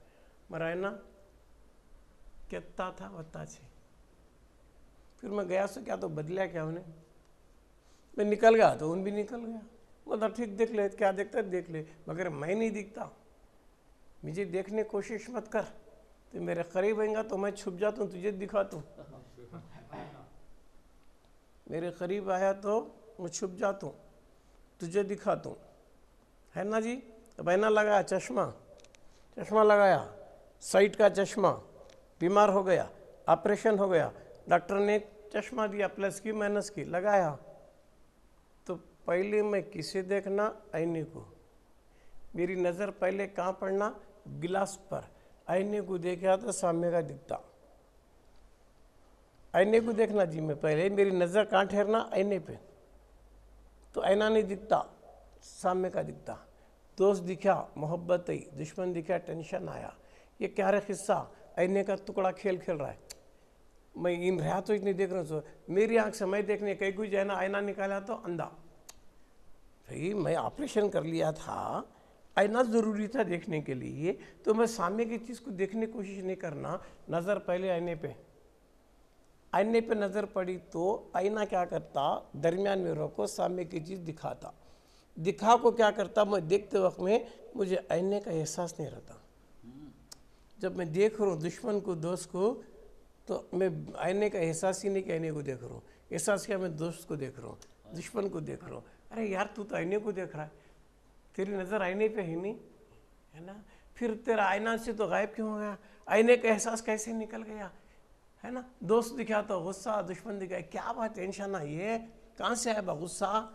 میرا آئینہ کہتا تھا بتا چھے۔ پھر میں گیا سو کیا تو بدلیا کیا انہیں، میں نکل گیا تو ان بھی نکل گیا، مطلب ٹھیک دیکھ لے، کیا دیکھتا ہے دیکھ لے، مگر میں نہیں دکھتا، مجھے دیکھنے کوشش مت کر، تو میرے قریب آئیں گا تو میں چھپ جاتا ہوں، تجھے دکھاتا ہوں، میرے قریب آیا تو میں چھپ جاتا ہوں، تجھے دکھاتا ہوں، ہے نا جی؟ اب اینا لگایا، چشمہ لگایا، سائٹ کا چشمہ، بیمار ہو گیا، آپریشن ہو گیا، ڈاکٹر نے چشمہ دیا، پلس کی مائنس کی لگایا، تو پہلے میں کسے دیکھنا؟ آئینے کو، میری نظر پہلے کہاں پڑنا؟ گلاس پر، آئینے کو دیکھا تو سامنے کا دکھتا، آئینے کو دیکھنا جی، میں پہلے میری نظر کہاں ٹھہرنا؟ آئینے پہ، تو آئینہ نہیں دکھتا، سامنے کا دکھتا، دوست دکھا محبت آئی، دشمن دکھا ٹینشن آیا، یہ کیا رہا قصہ؟ آئینے کا ٹکڑا کھیل رہا ہے، میں ان رہا تو اتنی دیکھ رہا ہوں، میری آنکھ سے میں دیکھنے کئی کوئی جائے نا، آئینہ نکالا تو اندھا، بھئی میں آپریشن کر لیا تھا، آئینہ ضروری تھا دیکھنے کے لیے، تو میں سامنے کی چیز کو دیکھنے کی کوشش نہیں کرنا، نظر پہلے آئینے پہ، آئینے پہ نظر پڑی تو آئینہ کیا کرتا؟ درمیان میں روکو، سامنے کی چیز دکھاتا، دکھا کو کیا کرتا؟ میں دیکھتے وقت میں مجھے آئینے کا احساس نہیں رہتا، جب میں دیکھ رہا ہوں دشمن کو دوست کو تو میں آئینے کا احساس ہی نہیں کہ آئینے کو دیکھ رہا ہوں، احساس کیا میں دوست کو دیکھ رہا ہوں، دشمن کو دیکھ رہا ہوں، ارے یار تو آئینے کو دیکھ رہا ہے، تیری نظر آئینے پہ ہی نہیں ہے نا، پھر تیرا آئینہ سے تو غائب کیوں ہو گیا؟ آئینے کا احساس کیسے نکل گیا ہے نا؟ دوست دکھا تو غصہ، دشمن دکھا، کیا بات ٹینشن ہے، یہ کہاں سے آئے با غصہ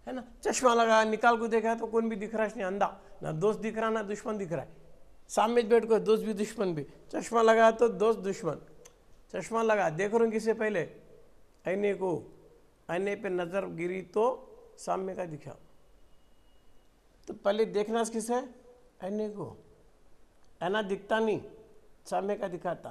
ہے نا؟ چشمہ لگا نکال کو دیکھا تو کون بھی دکھ رہا ہے، نہیں اندھا، نہ دوست دکھ رہا نہ دشمن دکھ رہا ہے، سامنے بیٹھ کو دوست بھی دشمن بھی، چشمہ لگا تو دوست دشمن، چشمہ لگا دیکھ رہا ہوں کسے پہلے؟ آئینے کو، آئینے پہ نظر گری تو سامنے کا دکھا، تو پہلے دیکھنا کس ہے؟ آئینے کو، آئینہ دکھتا نہیں، سامنے کا دکھاتا،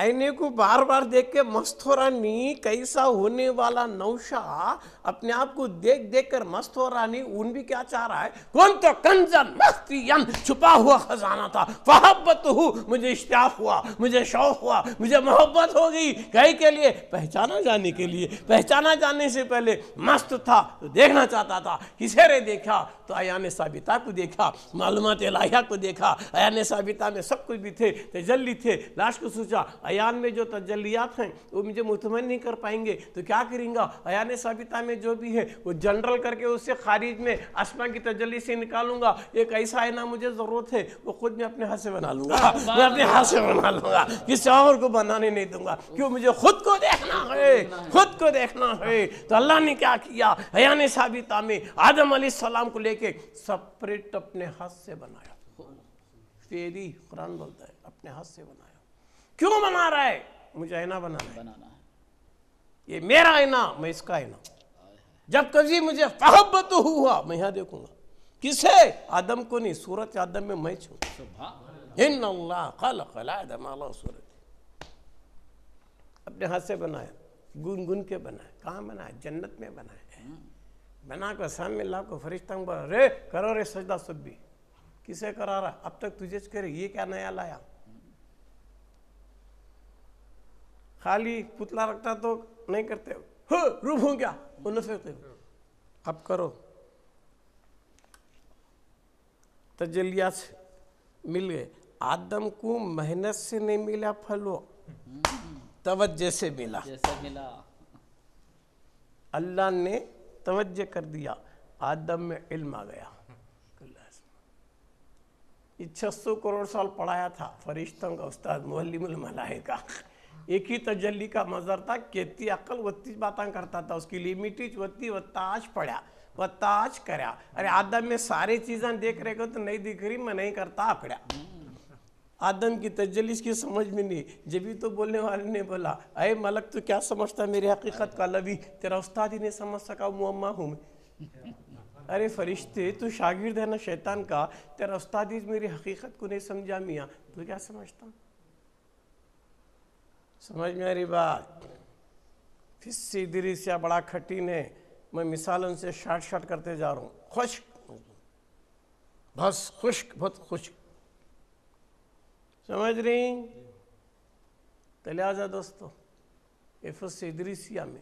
آئینے کو بار بار دیکھ کے مست ہو رہا نہیں، کیسا ہونے والا نوشا اپنے آپ کو دیکھ دیکھ کر مست ہو رہا نہیں، ان بھی کیا چاہ رہا ہے، کون تو کنزن مخفیاً چھپا ہوا خزانہ تھا، فحبتہ مجھے اشتیاق ہوا، مجھے شوق ہوا، مجھے محبت ہو گئی، کہیں کے لیے پہچانا جانے کے لیے، پہچانا جانے سے پہلے مست تھا تو دیکھنا چاہتا تھا، کسے نے دیکھا تو عیان ثابتہ کو دیکھا، معلومات الہیہ کو دیکھا، عیان ثابتہ میں سب کچھ بھی تھے، تجلی تھے، لاش کو سوچا عیان میں جو تجلیات ہیں وہ مجھے مطمئن نہیں کر پائیں گے تو کیا کریں گا، عیان ثابتہ میں جو بھی ہے وہ جنرل کر کے اس سے خارج میں اسما کی تجلی سے نکالوں گا، ایک ایسا آئینہ مجھے ضرورت ہے وہ خود میں اپنے ہاتھ سے بنا لوں گا، میں اپنے ہاتھ سے بنا لوں گا، کسی اور کو بنانے نہیں دوں گا، کیوں مجھے خود کو دیکھنا ہے، خود کو دیکھنا ہے۔ تو اللہ نے کیا کیا، عیان ثابتہ میں آدم علیہ السلام کو لے کے سپریٹ اپنے ہاتھ سے بنایا، فیری قرآن بولتا ہے اپنے ہاتھ سے بنایا۔ کیوں بنا رہا ہے؟ مجھے آئینہ بنانا ہے، یہ میرا آئینہ، میں اس کا آئینہ، جب کبھی مجھے محبت ہوا میں یہاں دیکھوں گا، کسے؟ آدم کو نہیں، صورت آدم میں میں چھوں، ان اللہ خلق الآدم علی صورت، اپنے ہاتھ سے بنایا، گن گن کے بنایا، کہاں بنایا؟ جنت میں بنایا، بنا کر سامنے اللہ کو فرشتہ بولا رے کرو رے سجدہ سب بھی، کسے کرا رہا؟ اب تک تجھے کرے، یہ کیا نیا لایا؟ خالی پتلا رکھتا تو نہیں کرتے، روح ہوں کیا اب کرو، تجلیات سے مل گئے۔ آدم کو محنت سے نہیں ملا پھل، وہ توجہ سے ملا، اللہ نے توجہ کر دیا، آدم میں علم آ گیا۔ یہ 600 کروڑ سال پڑھایا تھا فرشتوں کا استاد معلم الملائکہ، ایک ہی تجلی کا مظہر تھا، کہتی عقل وتی باتاں کرتا تھا، اس کی لیمیٹیج وتی وتاج پڑھا وتاج کریا، ارے آدم میں سارے چیزیں دیکھ رہے گا تو نہیں دکھ رہی، میں نہیں کرتا اکڑیا۔ آدم کی تجلی اس کی سمجھ میں نہیں، جبھی تو بولنے والے نے بولا اے ملک تو کیا سمجھتا میری حقیقت کا، لبی تیرا استاد ہی نہیں سمجھ سکا، معمہ ہوں میں۔ ارے فرشتے تو شاگرد ہے نا شیطان کا، تیرا استاد ہی میری حقیقت کو نہیں سمجھا میاں، تو کیا سمجھتا؟ سمجھ میں میری بات؟ فسی دریسیا بڑا کھٹین ہے، میں مثالوں سے شارٹ کرتے جا رہا ہوں، خشک بس، خشک بہت خشک، سمجھ رہی؟ تو لہٰذا دوستو فسی ادریسیہ میں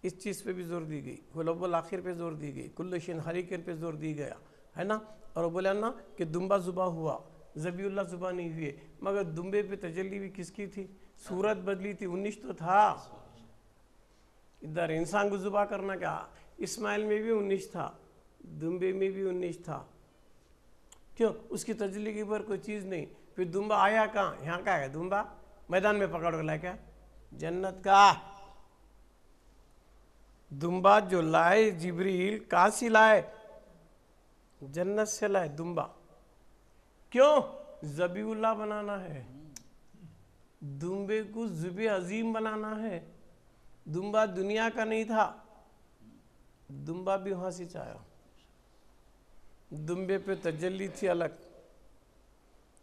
اس چیز پہ بھی زور دی گئی، غلب الآخر پہ زور دی گئی، کل شین حریکن پہ زور دی گیا ہے نا، اور وہ بولا نا کہ دمبا ذبح ہوا، ذبیح اللہ ذبح نہیں ہوئے، مگر دمبے پہ تجلی بھی کس کی تھی؟ صورت بدلی تھی، 19 تو تھا، ادھر انسان کو ذبح کرنا کیا، اسماعیل میں بھی 19 تھا، دمبے میں بھی 19 تھا، کیوں؟ اس کی تجلی کے اوپر کوئی چیز نہیں، پھر دمبا آیا کہاں؟ یہاں کا ہے دمبا، میدان میں پکڑ کے لائے کیا؟ جنت کا دمبا جو لائے جبریل کہاں سے لائے؟ جنت سے لائے دمبا، کیوں؟ ذبیح اللہ بنانا ہے، دمبے کو ذبح عظیم بنانا ہے، دمبا دنیا کا نہیں تھا، دمبا بھی وہاں سے چاہیا، دمبے پہ تجلی تھی الگ،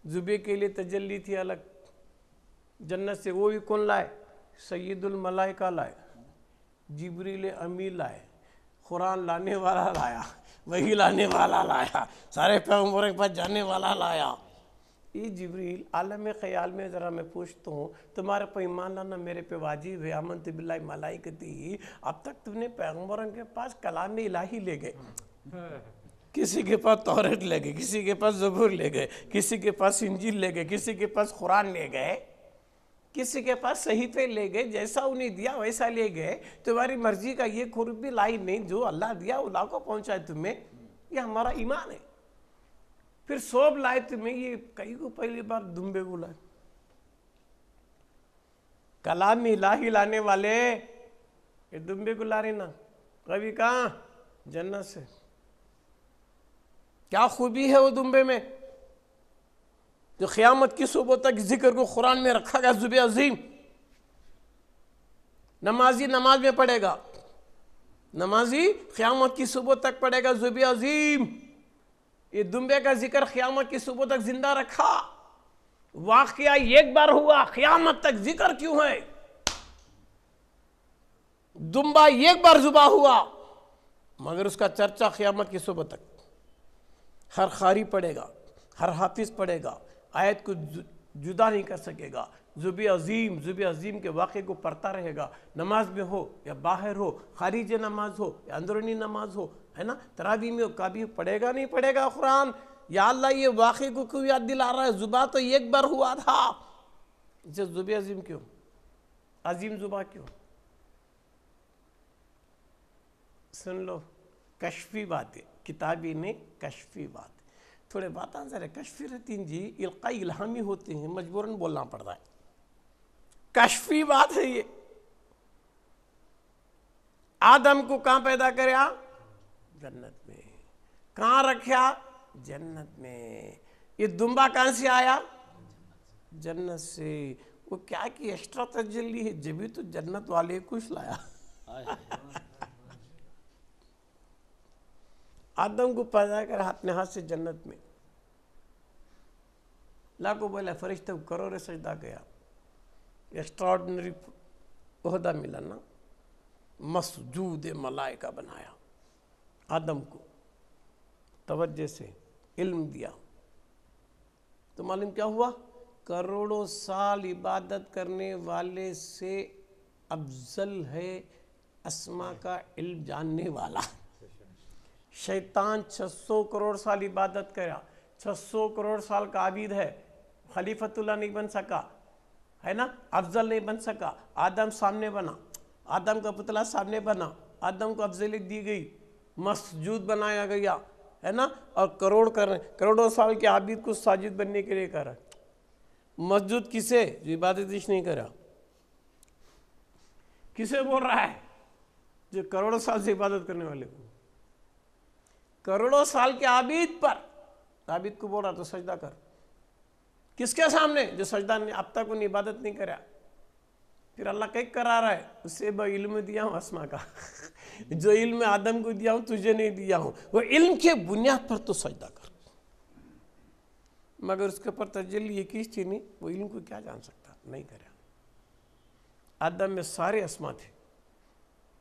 ذبح کے لیے تجلی تھی الگ، جنت سے وہ بھی کون لائے؟ سید الملائکہ لائے، جبریل امی لائے، قرآن لانے والا لایا، وحی لانے والا لایا، سارے پیغمبروں کے پاس جانے والا لایا۔ یہ جبریل عالم خیال میں ذرا میں پوچھتا ہوں، تمہارے پہ ایمان لانا میرے پہ واجب ہے، آمنت باللہ ملائکتی، اب تک تم نے پیغمبروں کے پاس کلام الہی لے گئے، کسی کے پاس توریت لے گئے، کسی کے پاس زبور لے گئے، کسی کے پاس انجیل لے گئے، کسی کے پاس قرآن لے گئے، کسی کے پاس صحیفے لے گئے، جیسا انہیں دیا ویسا لے گئے، تمہاری مرضی کا یہ خروج بھی لائی نہیں، جو اللہ دیا اللہ کو پہنچائے تمہیں، یہ ہمارا ایمان ہے۔ پھر سوب لائے تمہیں، یہ کئی کو پہلی بار دمبے کو لائے، کلام الہی لانے والے یہ دمبے کو لا رہے نا، کبھی کہاں؟ جنت سے۔ کیا خوبی ہے وہ دمبے میں جو قیامت کی صبح تک ذکر کو قرآن میں رکھا گیا؟ ذبح عظیم، نمازی نماز میں پڑھے گا، نمازی قیامت کی صبح تک پڑھے گا ذبح عظیم، یہ دمبے کا ذکر قیامت کی صبح تک زندہ رکھا، واقعہ ایک بار ہوا، قیامت تک ذکر کیوں ہے؟ دمبا ایک بار ذبح ہوا مگر اس کا چرچا قیامت کی صبح تک، ہر قاری پڑھے گا، ہر حافظ پڑھے گا، آیت کو جدا نہیں کر سکے گا، ذبح عظیم کے واقعے کو پڑھتا رہے گا، نماز میں ہو یا باہر ہو، خارج نماز ہو یا اندرونی نماز ہو، ہے نا، تراویح میں ہو، کبھی پڑھے گا نہیں پڑھے گا قرآن؟ یا اللہ یہ واقعے کو کیوں یاد دلا رہا ہے؟ ذبح تو ایک بار ہوا تھا، اسے ذبح عظیم کیوں؟ عظیم ذبح کیوں؟ سن لو، کشفی باتیں، کتابی نہیں، کشفی بات، تھوڑے باتاں ذرا کشفی رہتی ہیں جی، القائی الہامی ہوتے ہیں، مجبوراً بولنا پڑتا ہے، کشفی بات ہے یہ۔ آدم کو کہاں پیدا کریا؟ جنت میں۔ کہاں رکھیا؟ جنت میں۔ یہ دمبا کہاں سے آیا؟ جنت سے۔ وہ کیا کی ایکسٹرا تجلی ہے، جبھی تو جنت والے کچھ لایا۔ آدم کو پیدا کر اپنے ہاتھ سے جنت میں، اللہ کو بولا فرشتہ کو کرو رے سجدہ کیا، ایکسٹرا آرڈنری عہدہ ملا نا، مسجود ملائکہ بنایا آدم کو، توجہ سے علم دیا، تو معلوم کیا ہوا؟ کروڑوں سال عبادت کرنے والے سے افضل ہے اسما کا علم جاننے والا۔ شیطان 600 کروڑ سال عبادت کرا، 600 کروڑ سال کا عابد ہے، خلیفۃ اللہ نہیں بن سکا، ہے نا، افضل نہیں بن سکا، آدم سامنے بنا، آدم کا پتلا سامنے بنا، آدم کو افضلیت دی گئی، مسجود بنایا گیا، ہے نا، اور کروڑوں سال کے عابد کو ساجد بننے کے لیے کہا۔ مسجود کسے؟ جو عبادت نہیں کرا۔ کسے بول رہا ہے؟ جو کروڑوں سال سے عبادت کرنے والے کو، کروڑوں سال کے عابد پر، عابد کو بول رہا تو سجدہ کر، کس کے سامنے؟ جو سجدہ نے اب تک انہیں عبادت نہیں کرا۔ پھر اللہ کیا کرا رہا ہے؟ اسے میں علم دیا ہوں اسما کا، جو علم آدم کو دیا ہوں تجھے نہیں دیا ہوں، وہ علم کے بنیاد پر تو سجدہ کر، مگر اس کے پر تجلی یہ کس چیز نہیں، وہ علم کو کیا جان سکتا؟ نہیں کرا۔ آدم میں سارے اسما تھے،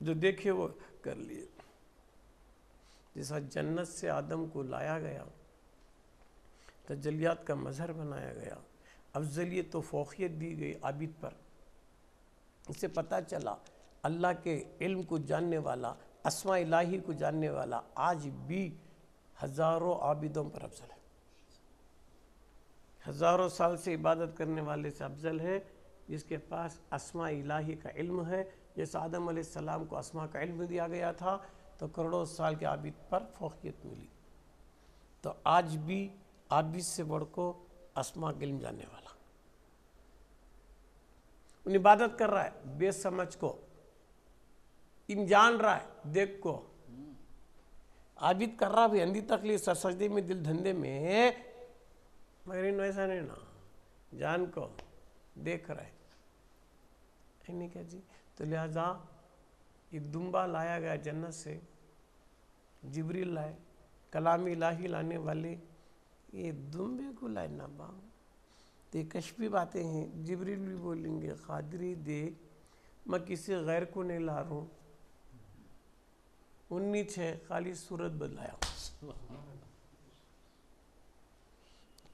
جو دیکھے وہ کر لیے۔ جیسا جنت سے آدم کو لایا گیا، تجلیات کا مظہر بنایا گیا، افضلیت و فوقیت دی گئی عابد پر، اس سے پتہ چلا اللہ کے علم کو جاننے والا، اسماء الہی کو جاننے والا آج بھی ہزاروں عابدوں پر افضل ہے، ہزاروں سال سے عبادت کرنے والے سے افضل ہے، جس کے پاس اسماء الہی کا علم ہے۔ جیسے آدم علیہ السلام کو اسماء کا علم دیا گیا تھا تو کروڑوں سال کے عابد پر فوقیت ملی، تو آج بھی عابد سے بڑھ کو اسماء کا علم جاننے والا، ان عبادت کر رہا ہے بے سمجھ کو، ان جان رہا ہے دیکھ کو، عابد کر رہا بھی اندھی تکلیف سر سجدے میں دل دھندے میں، مگر ان ایسا نہیں نا، جان کو دیکھ رہا ہے، نہیں کیا جی؟ تو لہذا یہ دمبا لایا گیا جنت سے، جبریل لائے، کلام الہی لانے والے، یہ دمبے کو لائے نا با، تو یہ کشفی باتیں ہیں، جبریل بھی بولیں گے قادری دیکھ میں کسی غیر کو نہیں لا رہا ہوں، 19 ہے خالی صورت بدلایا،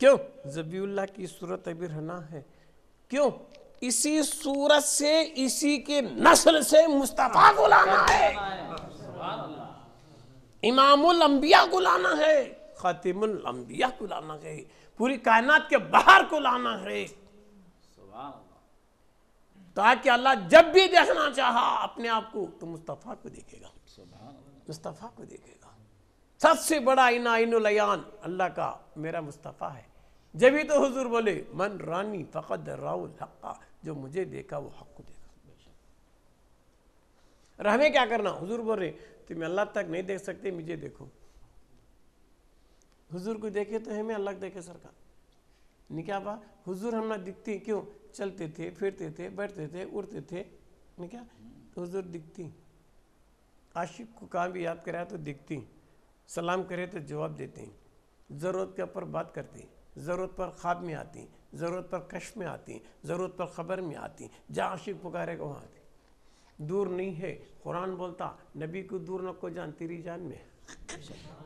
کیوں؟ ذبیح اللہ کی صورت ابھی رہنا ہے، کیوں؟ اسی صورت سے، اسی کے نسل سے مصطفیٰ کو لانا ہے، امام الانبیاء کو لانا ہے، خاتم الانبیاء کو لانا ہے، پوری کائنات کے باہر کو لانا ہے، تاکہ اللہ جب بھی دیکھنا چاہا اپنے آپ کو تو مصطفیٰ کو دیکھے گا، مصطفیٰ کو دیکھے گا۔ سب سے بڑا عین العیان اللہ کا میرا مصطفیٰ ہے، جبھی تو حضور بولے من رانی فقد راؤ الحق، جو مجھے دیکھا وہ حق کو دیکھا۔ اور ہمیں کیا کرنا؟ حضور بول رہے تم اللہ تک نہیں دیکھ سکتے، مجھے دیکھو، حضور کو دیکھے تو ہمیں اللہ کو دیکھے سرکار، نہیں کیا بات؟ حضور ہم نہ دکھتی، کیوں؟ چلتے تھے، پھرتے تھے، بیٹھتے تھے، اڑتے تھے، نہیں کیا؟ تو حضور دکھتی، عاشق کو کہاں بھی یاد کریا تو دکھتی، سلام کرے تو جواب دیتے ہیں، ضرورت کے اوپر بات کرتی، ضرورت پر خواب میں آتی، ضرورت پر کشف میں آتی ہیں، ضرورت پر خبر میں آتی ہیں، جہاں عاشق پکارے گا وہاں آتی ہیں۔ دور نہیں ہے، قرآن بولتا نبی کو دور نہ کو جان، تیری جان میں ہے۔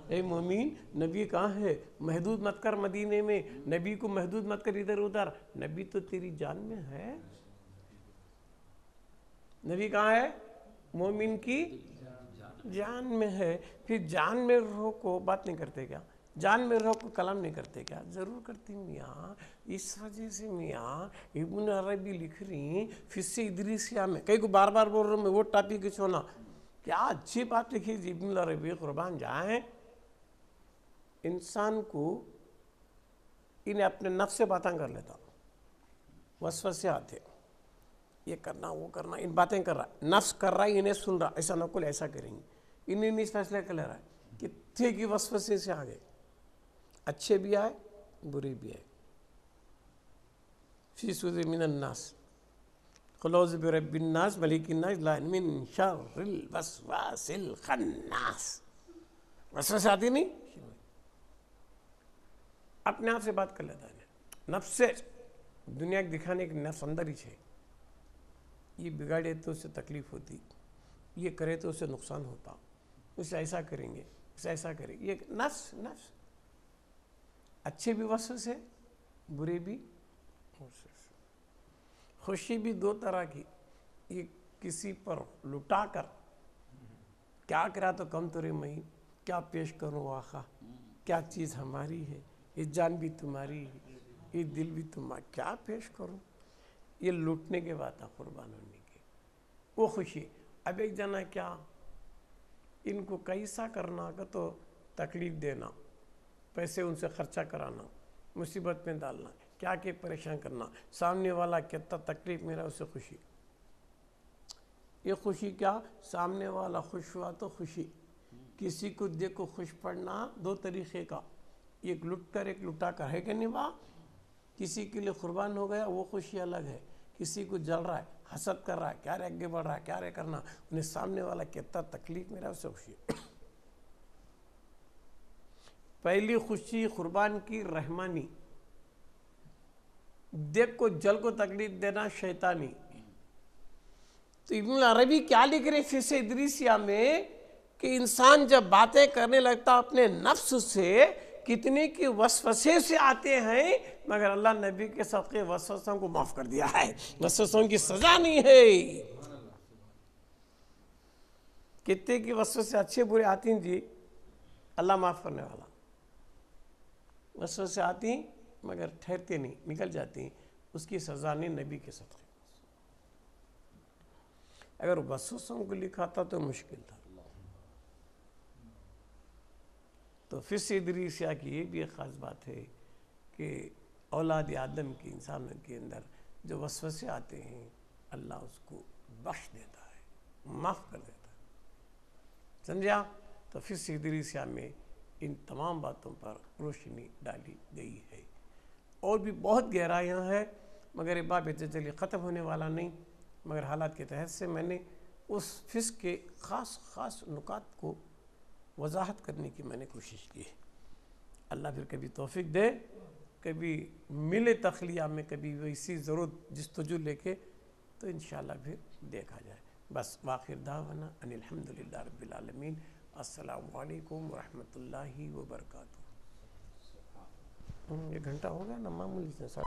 اے مومین، نبی کہاں ہے؟ محدود مت کر مدینے میں، نبی کو محدود مت کر ادھر ادھر، نبی تو تیری جان میں ہے۔ نبی کہاں ہے؟ مومن کی جان میں ہے۔ پھر جان میں روح کو بات نہیں کرتے کیا؟ جان میں روح کو کلام نہیں کرتے کیا؟ ضرور کرتے میاں۔ اس وجہ سے میاں ابن عربی لکھ رہی فص ادریسیہ میں، کئی کو بار بار بول رہا ہوں میں وہ ٹاپک چھوڑنا، کیا اچھی بات لکھی تھی ابن عربی، قربان جائیں۔ انسان کو انہیں اپنے نفس سے باتیں کر لیتا، وسوسے آتے، یہ کرنا وہ کرنا، ان باتیں کر رہا ہے، نفس کر رہا ہے، انہیں سن رہا، ایسا نہ کل ایسا کریں گے، انہیں نہیں فیصلے کر لے رہا ہے کہ تھے کی وسوسے سے آگے اچھے بھی آئے برے بھی آئے۔ فی صدور من الناس قل اعوذ برب الناس ملک الناس من شر الوسواس الخناس۔ وسوسے آتی نہیں، اپنے آپ سے بات کر لیتا ہے، نفس سے دنیا کو دکھانے کے نفس اندر ہی ہے، یہ بگاڑے تو اس سے تکلیف ہوتی، یہ کرے تو اس سے نقصان ہوتا، اسے ایسا کریں گے، اسے ایسا کریں گے، یہ نفس اچھے بھی وسوسے برے بھی وسوسے۔ خوشی بھی دو طرح کی، یہ کسی پر لٹا کر کیا کرا تو کم ترے میں کیا پیش کروں آقا، کیا چیز ہماری ہے، یہ جان بھی تمہاری ہے، یہ دل بھی تمہارا، کیا پیش کروں، یہ لوٹنے کے بعد تھا قربان ہونے کے، وہ خوشی۔ اب ایک جنا کیا ان کو کیسا کرنا کا تو تکلیف دینا، پیسے ان سے خرچہ کرانا، مصیبت میں ڈالنا، کیا کہ پریشان کرنا، سامنے والا کتنا تکلیف میرا اسے خوشی۔ یہ خوشی کیا؟ سامنے والا خوش ہوا تو خوشی۔ کسی کو دیکھو خوش پڑنا دو طریقے کا، ایک لٹ کر ایک لٹا کر، ہے کہ نہیں با؟ کسی کے لیے قربان ہو گیا وہ خوشی الگ ہے، کسی کو جل رہا ہے، حسد کر رہا ہے، کیا رے آگے بڑھ رہا ہے، کیا رے کرنا، انہیں سامنے والا کتنا تکلیف میرا اسے خوشی۔ پہلی خوشی قربان کی رحمانی، دیکھ کو جل کو تکلیف دینا شیطانی۔ تو ابن عربی کیا لکھ رہے فص ادریسیہ میں کہ انسان جب باتیں کرنے لگتا اپنے نفس سے، کتنے کی وسوسے سے آتے ہیں، مگر اللہ نبی کے صدقے وسوسوں کو معاف کر دیا ہے، وسوسوں کی سزا نہیں ہے۔ کتنے کی وسوسے اچھے برے آتی ہیں جی، اللہ معاف کرنے والا۔ وسوسے آتی ہیں مگر ٹھہرتے نہیں، نکل جاتی ہیں، اس کی سزا نہیں نبی کے صدقے۔ اگر وسوسوں کو لکھا تھا تو مشکل تھا۔ تو فص ادریسیہ کی یہ بھی ایک خاص بات ہے کہ اولاد آدم کی، انسانوں کے اندر جو وسوسے آتے ہیں اللہ اس کو بخش دیتا ہے، معاف کر دیتا ہے، سمجھا؟ تو فص ادریسیہ میں ان تمام باتوں پر روشنی ڈالی گئی ہے، اور بھی بہت گہرائیاں ہیں، مگر یہ باب چلی ختم ہونے والا نہیں، مگر حالات کے تحت سے میں نے اس فص کے خاص نکات کو وضاحت کرنے کی میں نے کوشش کی ہے۔ اللہ پھر کبھی توفیق دے، کبھی ملے تخلیہ میں، کبھی ویسی ضرورت جستجو لے کے، تو انشاءاللہ پھر دیکھا جائے۔ بس وآخر دعوانا ان الحمدللہ رب العالمین۔ السلام علیکم ورحمۃ اللہ وبرکاتہ۔ 1 گھنٹہ ہو گیا نا معمولی سے۔